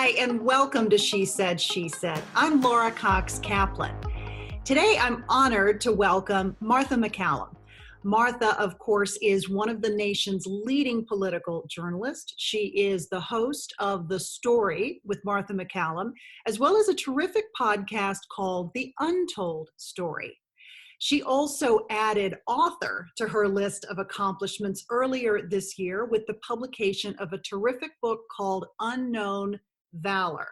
Hi, and welcome to She Said, She Said. I'm Laura Cox Kaplan. Today, I'm honored to welcome Martha MacCallum. Martha, of course, is one of the nation's leading political journalists. She is the host of The Story with Martha MacCallum, as well as a terrific podcast called The Untold Story. She also added author to her list of accomplishments earlier this year with the publication of a terrific book called Unknown Valor.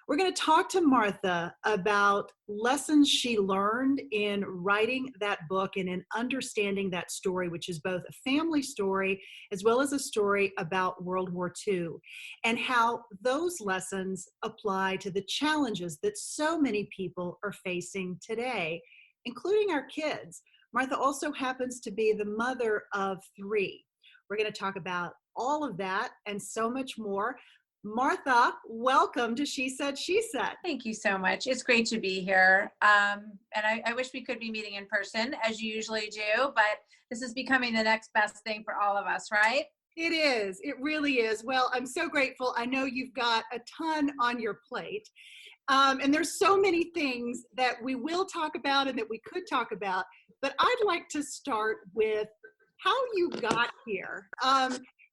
We're going to talk to Martha about lessons she learned in writing that book and in understanding that story, which is both a family story as well as a story about World War II, and how those lessons apply to the challenges that so many people are facing today, including our kids. Martha also happens to be the mother of 3. We're going to talk about all of that and so much more. Martha, welcome to She Said, She Said. Thank you so much. It's great to be here. And I wish we could be meeting in person as you usually do, but this is becoming the next best thing for all of us, right? It is. It really is. Well, I'm so grateful. I know you've got a ton on your plate. And there's so many things that we will talk about and that we could talk about, but I'd like to start with how you got here.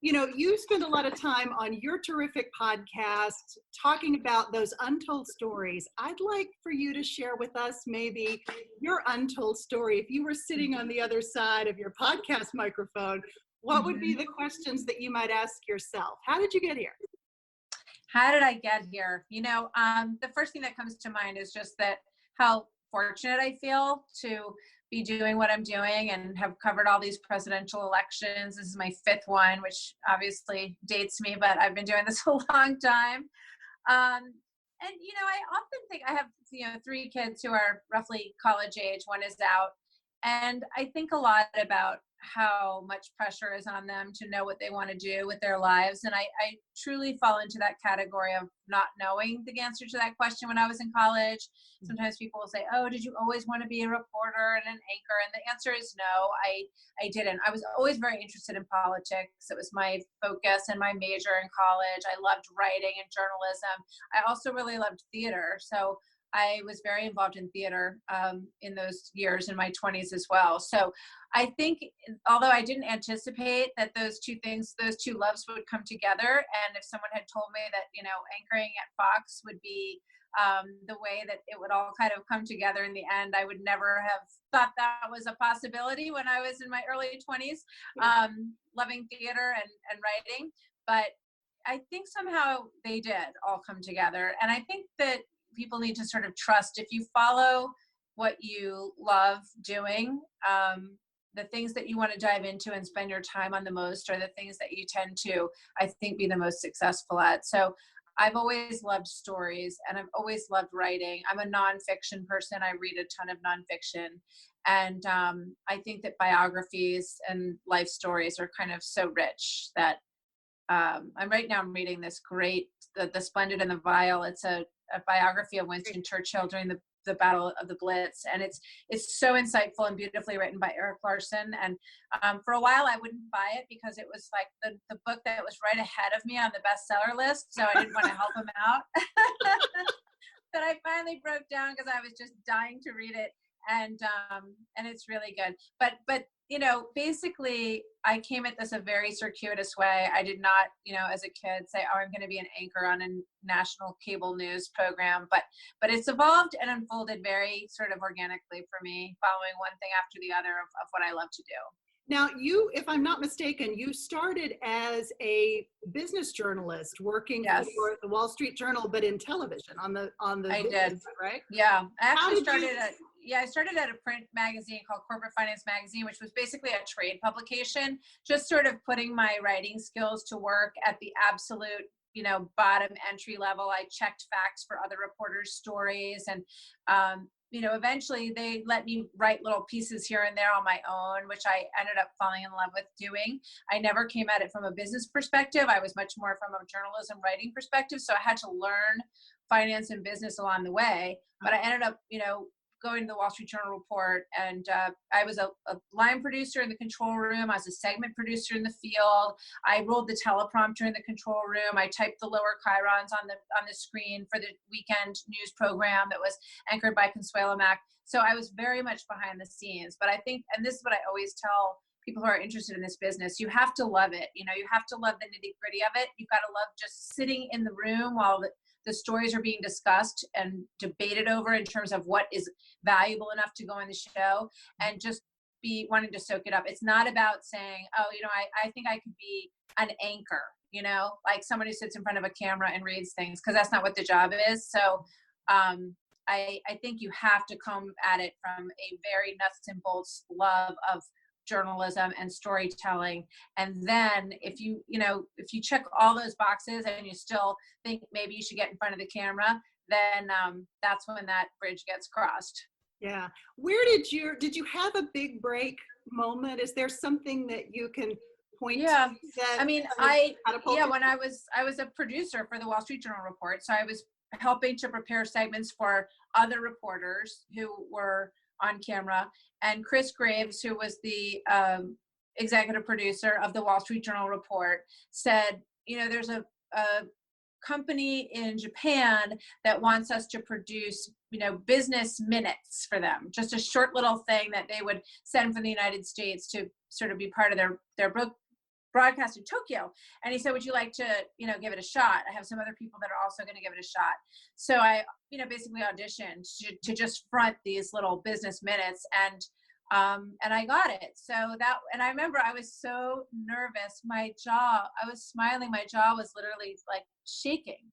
You spend a lot of time on your terrific podcast talking about those untold stories. I'd like for you to share with us maybe your untold story. If you were sitting on the other side of your podcast microphone, what would be the questions that you might ask yourself? How did you get here? How did I get here? The first thing that comes to mind is just that how fortunate I feel to be doing what I'm doing and have covered all these presidential elections. This is my 5th one, which obviously dates me, but I've been doing this a long time. I often think I have, 3 kids who are roughly college age. One is out. And I think a lot about how much pressure is on them to know what they want to do with their lives. And I truly fall into that category of not knowing the answer to that question when I was in college. Sometimes people will say, oh, did you always want to be a reporter and an anchor? And the answer is no, I didn't. I was always very interested in politics. It was my focus and my major in college. I loved writing and journalism. I also really loved theater. So I was very involved in theater in those years in my 20s as well. So I think, although I didn't anticipate that those two loves would come together, and if someone had told me that, anchoring at Fox would be the way that it would all kind of come together in the end, I would never have thought that was a possibility when I was in my early 20s, loving theater and writing. But I think somehow they did all come together. And I think that people need to sort of trust, if you follow what you love doing, the things that you want to dive into and spend your time on the most are the things that you tend to, I think, be the most successful at. So I've always loved stories and I've always loved writing. I'm a nonfiction person. I read a ton of nonfiction. And I think that biographies and life stories are kind of so rich that I'm reading this great, The Splendid and the Vile. It's a biography of Winston Churchill during the Battle of the Blitz, and it's so insightful and beautifully written by Eric Larson. And for a while I wouldn't buy it because it was like the book that was right ahead of me on the bestseller list, so I didn't want to help him out. But I finally broke down because I was just dying to read it, and it's really good. But basically I came at this a very circuitous way. I did not, as a kid say, oh, I'm going to be an anchor on a national cable news program, but it's evolved and unfolded very sort of organically for me, following one thing after the other of what I love to do. Now, you, if I'm not mistaken, you started as a business journalist working for the Wall Street Journal, but in television on the I did, side, right? Yeah, I actually started at a print magazine called Corporate Finance Magazine, which was basically a trade publication, just sort of putting my writing skills to work at the absolute, bottom entry level. I checked facts for other reporters' stories, and eventually they let me write little pieces here and there on my own, which I ended up falling in love with doing. I never came at it from a business perspective. I was much more from a journalism writing perspective. So I had to learn finance and business along the way, but I ended up, going to the Wall Street Journal Report, and I was a line producer in the control room. I was a segment producer in the field. I rolled the teleprompter in the control room. I typed the lower chyrons on the screen for the weekend news program that was anchored by Consuelo Mack. So I was very much behind the scenes. But I think, and this is what I always tell people who are interested in this business, you have to love it. You have to love the nitty gritty of it. You've got to love just sitting in the room while the stories are being discussed and debated over in terms of what is valuable enough to go on the show, and just be wanting to soak it up. It's not about saying, oh, I think I could be an anchor, like someone who sits in front of a camera and reads things, because that's not what the job is. So I think you have to come at it from a very nuts and bolts love of journalism and storytelling. And then if you check all those boxes and you still think maybe you should get in front of the camera, then that's when that bridge gets crossed. Yeah. Where did you have a big break moment? Is there something that you can point to? That, I mean, when I was a producer for the Wall Street Journal Report, so I was helping to prepare segments for other reporters who were on camera. And Chris Graves, who was the executive producer of the Wall Street Journal Report, said, there's a company in Japan that wants us to produce, business minutes for them, just a short little thing that they would send from the United States to sort of be part of their broadcast in Tokyo. And he said, would you like to, give it a shot? I have some other people that are also going to give it a shot. So I, basically auditioned to just front these little business minutes, and I got it. And I remember I was so nervous. I was smiling. My jaw was literally like shaking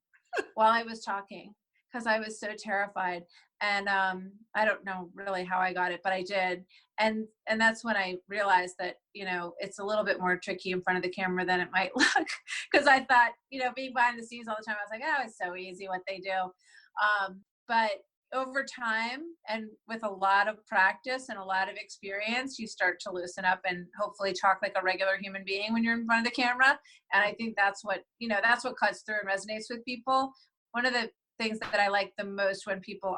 while I was talking, because I was so terrified. And I don't know really how I got it, but I did. And that's when I realized that, it's a little bit more tricky in front of the camera than it might look. Because I thought, being behind the scenes all the time, I was like, oh, it's so easy what they do. But over time, and with a lot of practice and a lot of experience, you start to loosen up and hopefully talk like a regular human being when you're in front of the camera. And I think that's what cuts through and resonates with people. One of the things that I like the most when people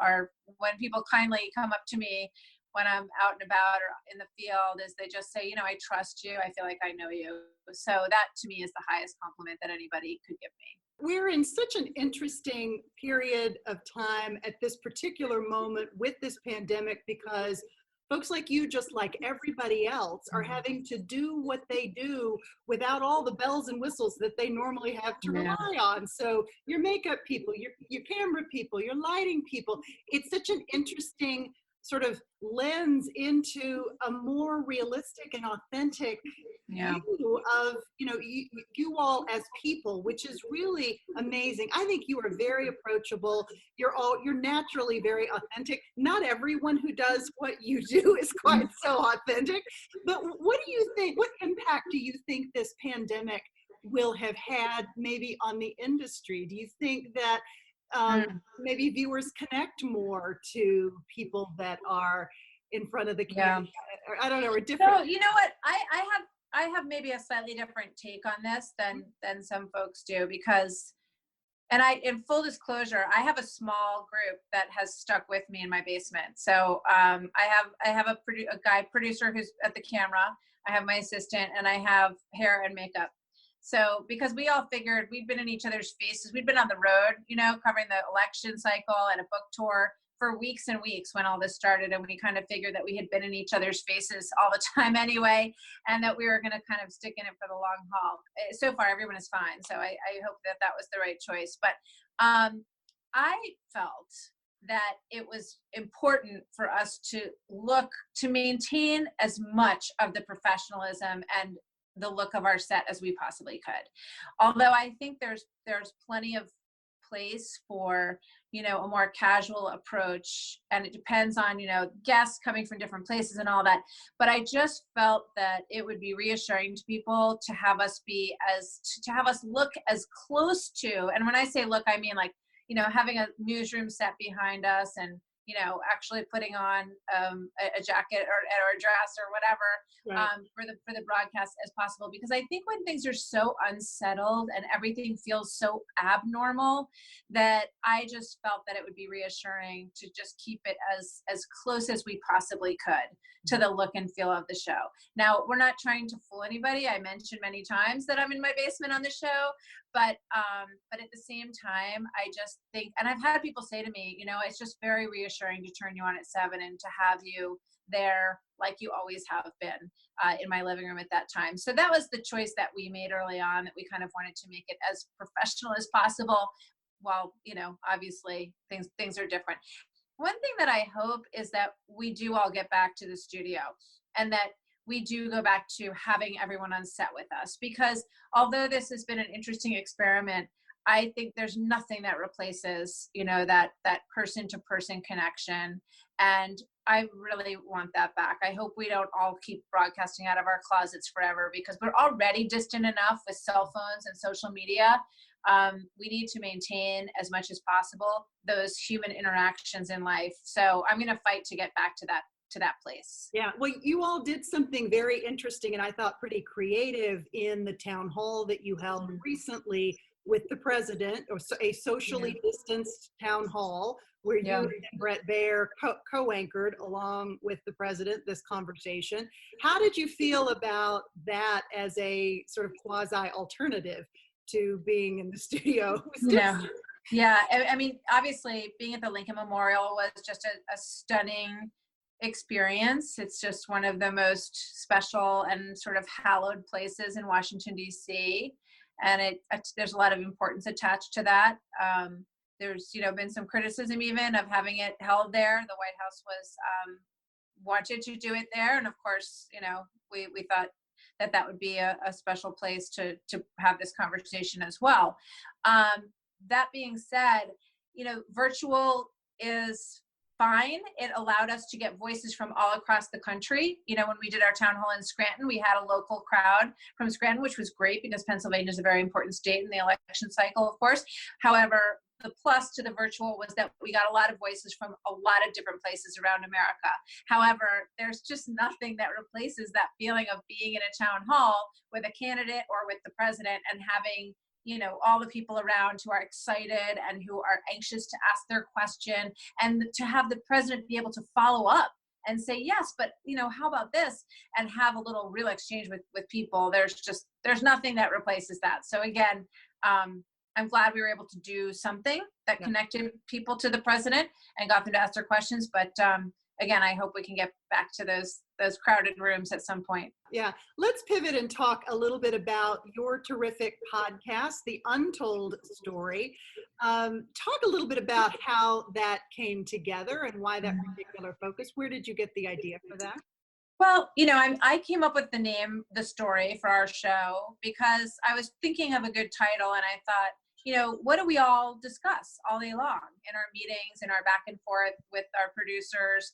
kindly come up to me when I'm out and about or in the field is they just say, I trust you. I feel like I know you. So that to me is the highest compliment that anybody could give me. We're in such an interesting period of time at this particular moment with this pandemic, because folks like you, just like everybody else, are having to do what they do without all the bells and whistles that they normally have to rely on. So your makeup people, your camera people, your lighting people, it's such an interesting sort of lens into a more realistic and authentic view of, you all as people, which is really amazing. I think you are very approachable. You're naturally very authentic. Not everyone who does what you do is quite so authentic, but what do you think, what impact do you think this pandemic will have had maybe on the industry? Do you think that maybe viewers connect more to people that are in front of the camera? I don't know, or different. So, you know what? I have maybe a slightly different take on this than some folks do, because, and in full disclosure, I have a small group that has stuck with me in my basement. So I have a producer who's at the camera. I have my assistant, and I have hair and makeup. So because we all figured we'd been in each other's faces, we'd been on the road, covering the election cycle and a book tour for weeks and weeks when all this started. And we kind of figured that we had been in each other's faces all the time anyway, and that we were going to kind of stick in it for the long haul. So far, everyone is fine. So I hope that was the right choice. But I felt that it was important for us to maintain as much of the professionalism and the look of our set as we possibly could. Although I think there's plenty of place for, a more casual approach, and it depends on, guests coming from different places and all that. But I just felt that it would be reassuring to people to have us look as close to, and when I say look, I mean like, having a newsroom set behind us and actually putting on a jacket or a dress or whatever, Right. for the broadcast as possible. Because I think when things are so unsettled and everything feels so abnormal, that I just felt that it would be reassuring to just keep it as close as we possibly could to the look and feel of the show. Now, we're not trying to fool anybody. I mentioned many times that I'm in my basement on the show, but at the same time, I just think, and I've had people say to me, it's just very reassuring to turn you on at 7 and to have you there like you always have been, in my living room at that time. So that was the choice that we made early on, that we kind of wanted to make it as professional as possible. While, obviously things are different. One thing that I hope is that we do all get back to the studio, and that we do go back to having everyone on set with us, because although this has been an interesting experiment, I think there's nothing that replaces, that person to person connection. And I really want that back. I hope we don't all keep broadcasting out of our closets forever, because we're already distant enough with cell phones and social media. We need to maintain as much as possible those human interactions in life. So I'm going to fight to get back to that place. Yeah, well, you all did something very interesting and I thought pretty creative in the town hall that you held recently with the president, or a socially distanced town hall where you and Brett Baer co-anchored along with the president this conversation. How did you feel about that as a sort of quasi alternative to being in the studio? Yeah. I mean, obviously being at the Lincoln Memorial was just a stunning experience. It's just one of the most special and sort of hallowed places in Washington, D.C. And there's a lot of importance attached to that. There's, been some criticism even of having it held there. The White House was wanted to do it there. And of course, we thought that would be a special place to have this conversation as well. That being said, virtual is fine. It allowed us to get voices from all across the country. When we did our town hall in Scranton, we had a local crowd from Scranton, which was great because Pennsylvania is a very important state in the election cycle, of course. However, the plus to the virtual was that we got a lot of voices from a lot of different places around America. However, there's just nothing that replaces that feeling of being in a town hall with a candidate or with the president and having all the people around who are excited and who are anxious to ask their question, and to have the president be able to follow up and say, yes, but how about this? And have a little real exchange with people. There's nothing that replaces that. So again, I'm glad we were able to do something that connected people to the president and got them to ask their questions. But again, I hope we can get back to those crowded rooms at some point. Yeah, let's pivot and talk a little bit about your terrific podcast, The Untold Story. Talk a little bit about how that came together and why that particular focus. Where did you get the idea for that? Well, I came up with the name, The Story, for our show because I was thinking of a good title, and I thought, what do we all discuss all day long in our meetings, in our back and forth with our producers?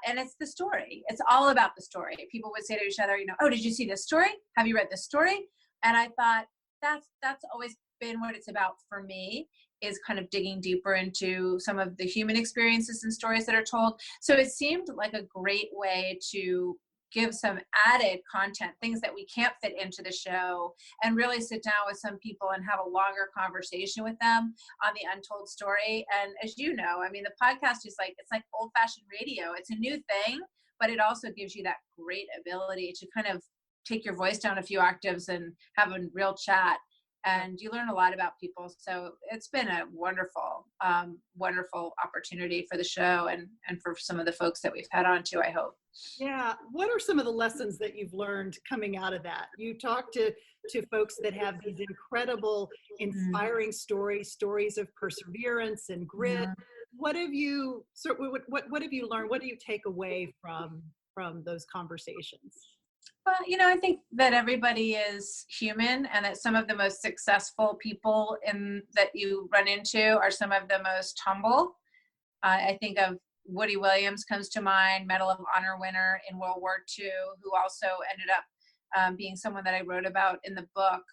And it's the story. It's all about the story. People would say to each other, oh, did you see this story? Have you read this story? And I thought that's always been what it's about for me, is kind of digging deeper into some of the human experiences and stories that are told. So it seemed like a great way to give some added content, things that we can't fit into the show, and really sit down with some people and have a longer conversation with them on the untold story. And as you know, I mean, the podcast is it's like old-fashioned radio. It's a new thing, but it also gives you that great ability to kind of take your voice down a few octaves and have a real chat. And you learn a lot about people. So it's been a wonderful, wonderful opportunity for the show and for some of the folks that we've had on too, I hope. Yeah. What are some of the lessons that you've learned coming out of that? You talk to folks that have these incredible, inspiring stories of perseverance and grit. What have you what have you learned? What do you take away from those conversations? Well, I think that everybody is human, and that some of the most successful people that you run into are some of the most humble. I think of Woody Williams comes to mind, Medal of Honor winner in World War II, who also ended up being someone that I wrote about in the book.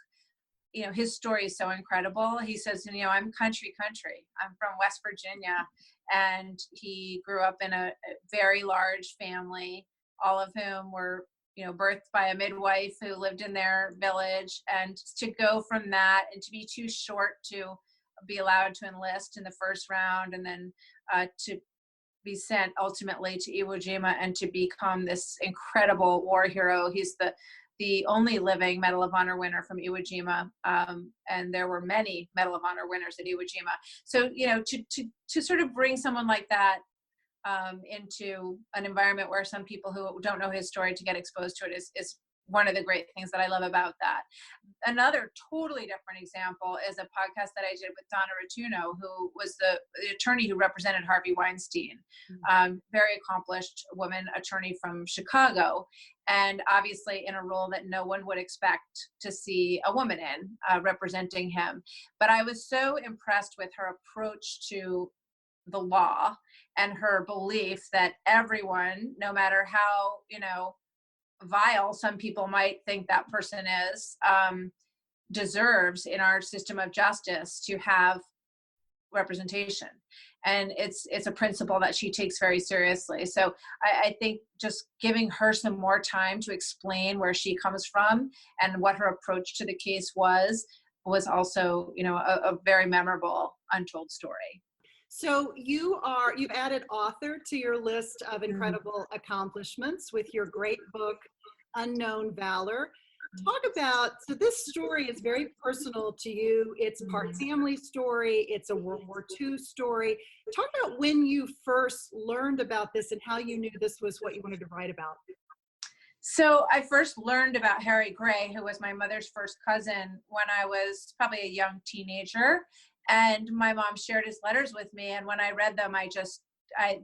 his story is so incredible. He says, I'm country. I'm from West Virginia. And he grew up in a very large family, all of whom were, birthed by a midwife who lived in their village. And to go from that and to be too short to be allowed to enlist in the first round, and then to be sent ultimately to Iwo Jima and to become this incredible war hero. He's the only living Medal of Honor winner from Iwo Jima, and there were many Medal of Honor winners at Iwo Jima. So to sort of bring someone like that into an environment where some people who don't know his story to get exposed to it is one of the great things that I love about that. Another totally different example is a podcast that I did with Donna Rotuno, who was the attorney who represented Harvey Weinstein, very accomplished woman attorney from Chicago, and obviously in a role that no one would expect to see a woman in, representing him. But I was so impressed with her approach to the law and her belief that everyone, no matter how, vile some people might think that person is, deserves in our system of justice to have representation. And it's a principle that she takes very seriously. So I think just giving her some more time to explain where she comes from and what her approach to the case was also, a very memorable untold story. So you've added author to your list of incredible accomplishments with your great book, Unknown Valor. Talk about, so this story is very personal to you. It's part family story. It's a World War II story. Talk about when you first learned about this and how you knew this was what you wanted to write about. So I first learned about Harry Gray, who was my mother's first cousin, when I was probably a young teenager. And my mom shared his letters with me. And when I read them,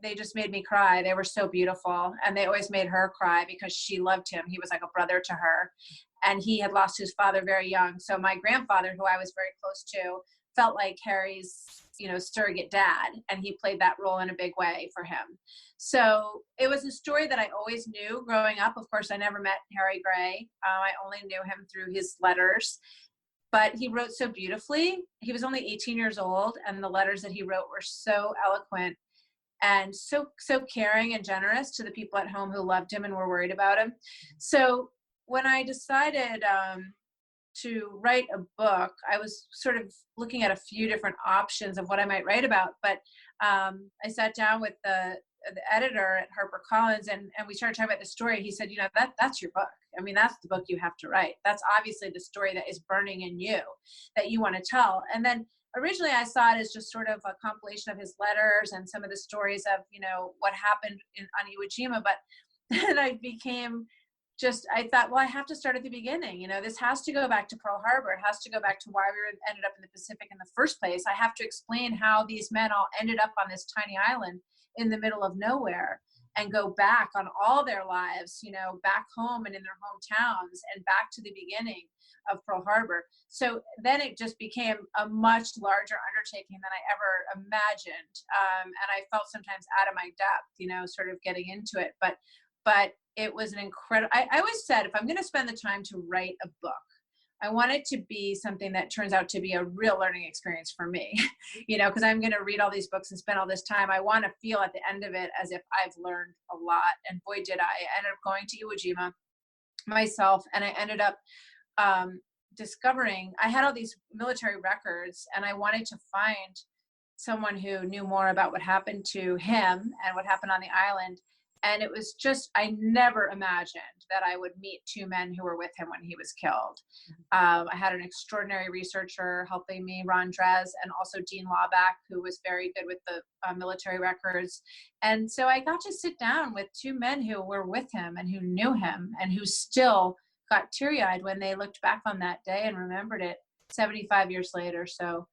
they just made me cry. They were so beautiful. And they always made her cry because she loved him. He was like a brother to her. And he had lost his father very young. So my grandfather, who I was very close to, felt like Harry's, surrogate dad. And he played that role in a big way for him. So it was a story that I always knew growing up. Of course, I never met Harry Gray. I only knew him through his letters. But he wrote so beautifully. He was only 18 years old, and the letters that he wrote were so eloquent and so caring and generous to the people at home who loved him and were worried about him. So when I decided to write a book, I was sort of looking at a few different options of what I might write about. But I sat down with the editor at HarperCollins, and we started talking about the story. He said, that's your book. I mean, that's the book you have to write. That's obviously the story that is burning in you, that you want to tell. And then originally I saw it as just sort of a compilation of his letters and some of the stories of, what happened on Iwo Jima. But then I thought, well, I have to start at the beginning. This has to go back to Pearl Harbor. It has to go back to why we ended up in the Pacific in the first place. I have to explain how these men all ended up on this tiny island in the middle of nowhere, and go back on all their lives, back home and in their hometowns and back to the beginning of Pearl Harbor. So then it just became a much larger undertaking than I ever imagined. And I felt sometimes out of my depth, sort of getting into it. But it was an incredible, I always said, if I'm going to spend the time to write a book, I want it to be something that turns out to be a real learning experience for me, because I'm going to read all these books and spend all this time. I want to feel at the end of it as if I've learned a lot. And boy, did I. I ended up going to Iwo Jima myself, and I ended up discovering I had all these military records, and I wanted to find someone who knew more about what happened to him and what happened on the island. And it was just, I never imagined that I would meet two men who were with him when he was killed. I had an extraordinary researcher helping me, Ron Drez, and also Dean Lawback, who was very good with the military records. And so I got to sit down with two men who were with him and who knew him and who still got teary-eyed when they looked back on that day and remembered it 75 years later. So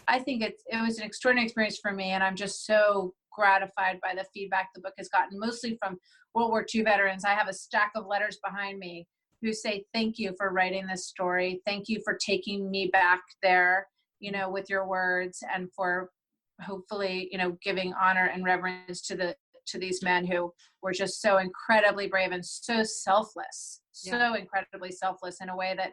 I think it was an extraordinary experience for me, and I'm just so gratified by the feedback the book has gotten, mostly from World War II veterans. I have a stack of letters behind me who say, thank you for writing this story. Thank you for taking me back there, with your words, and for hopefully, giving honor and reverence to these men who were just so incredibly brave and so selfless, so incredibly selfless in a way that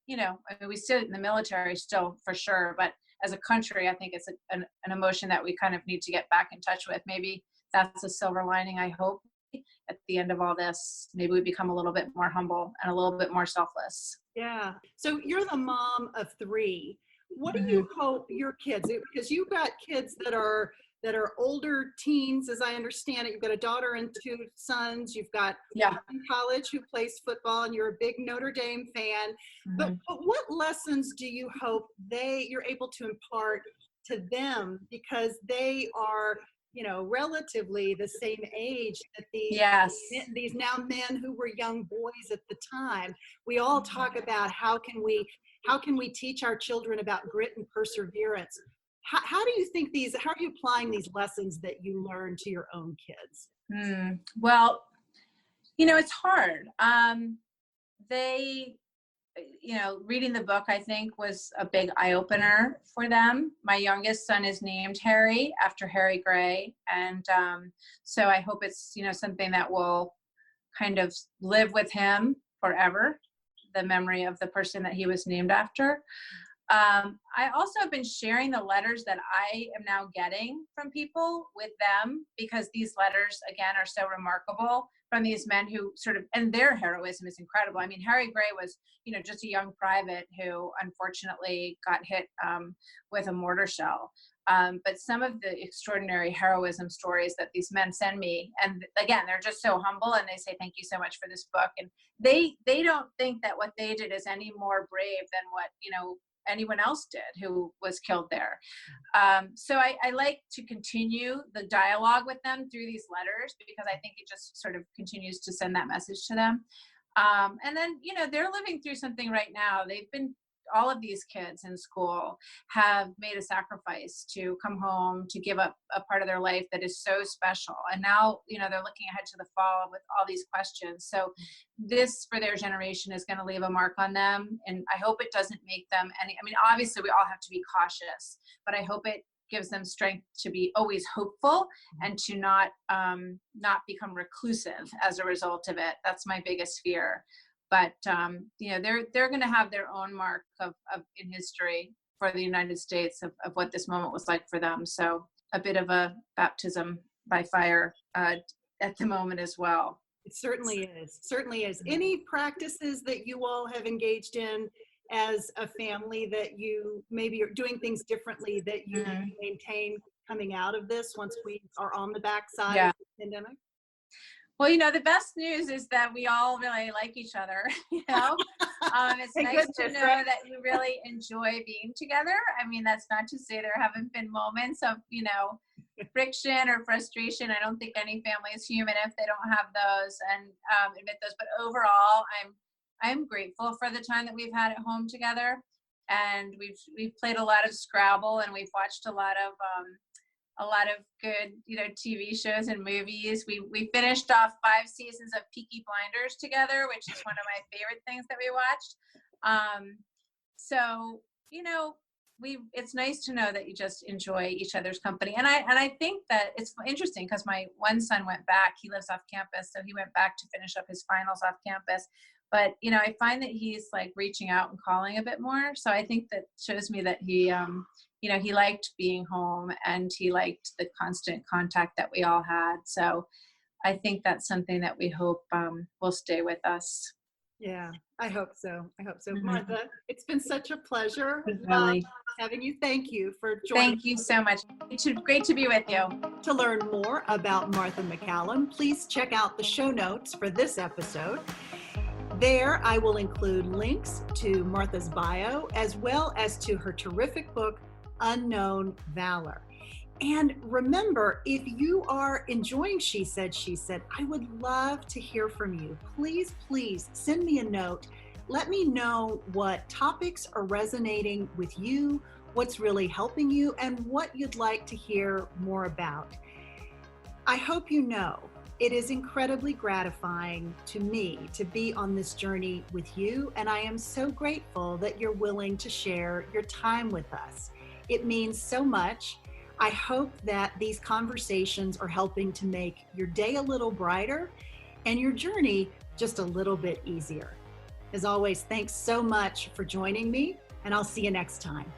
You know, I mean, we still in the military still for sure, but as a country, I think it's an emotion that we kind of need to get back in touch with. Maybe that's a silver lining. I hope at the end of all this, maybe we become a little bit more humble and a little bit more selfless. Yeah. So you're the mom of three. What do Mhm. you hope your kids, because you've got kids that are older teens, as I understand it. You've got a daughter and two sons. You've got Yeah. in college who plays football, and you're a big Notre Dame fan. But, Mhm. but what lessons do you hope you're able to impart to them, because they are, relatively the same age that Yes. these now men who were young boys at the time. We all talk about how can we teach our children about grit and perseverance. How do you think how are you applying these lessons that you learned to your own kids? Well, you know, it's hard. They, you know, reading the book, I think, was a big eye opener for them. My youngest son is named Harry after Harry Gray. And so I hope it's, you know, something that will kind of live with him forever, the memory of the person that he was named after. I also have been sharing the letters that I am now getting from people with them, because these letters, again, are so remarkable, from these men who sort of, and their heroism is incredible. I mean, Harry Gray was, you know, just a young private who unfortunately got hit with a mortar shell. But some of the extraordinary heroism stories that these men send me, and again, they're just so humble, and they say, thank you so much for this book. And they don't think that what they did is any more brave than what, you know, anyone else did who was killed there. So I like to continue the dialogue with them through these letters, because I think it just sort of continues to send that message to them. And then, you know, they're living through something right now. All of these kids in school have made a sacrifice to come home, to give up a part of their life that is so special. And now, you know, they're looking ahead to the fall with all these questions. So this, for their generation, is going to leave a mark on them. And I hope it doesn't make them I mean, obviously we all have to be cautious, but I hope it gives them strength to be always hopeful, and to not become reclusive as a result of it. That's my biggest fear. But you know, they're going to have their own mark of in history for the United States of what this moment was like for them. So a bit of a baptism by fire at the moment as well. It certainly is. Certainly is. Any practices that you all have engaged in as a family that you maybe are doing things differently that you Mhm. maintain coming out of this, once we are on the backside of Yeah. the pandemic? Well, you know, the best news is that we all really like each other. You know, it's Thank nice to goodness, know right? that you really enjoy being together. I mean, that's not to say there haven't been moments of, you know, friction or frustration. I don't think any family is human if they don't have those, and admit those. But overall, I'm grateful for the time that we've had at home together, and we've played a lot of Scrabble, and we've watched a lot of good, you know, TV shows and movies. We finished off 5 seasons of Peaky Blinders together, which is one of my favorite things that we watched. So, you know, it's nice to know that you just enjoy each other's company. And I think that it's interesting, because my one son went back. He lives off campus, so he went back to finish up his finals off campus. But you know, I find that he's like reaching out and calling a bit more. So I think that shows me that he you know, he liked being home, and he liked the constant contact that we all had. So I think that's something that we hope will stay with us. Yeah, I hope so. I hope so. Mhm. Martha, it's been such a pleasure. Love Really. having you. Thank you for joining. Thank you so much. It's great to be with you. To learn more about Martha MacCallum, please check out the show notes for this episode. There, I will include links to Martha's bio, as well as to her terrific book, Unknown Valor. And remember, if you are enjoying She Said, I would love to hear from you. Please, please send me a note. Let me know what topics are resonating with you, what's really helping you, and what you'd like to hear more about. I hope you know it is incredibly gratifying to me to be on this journey with you, and I am so grateful that you're willing to share your time with us. It means so much. I hope that these conversations are helping to make your day a little brighter and your journey just a little bit easier. As always, thanks so much for joining me, and I'll see you next time.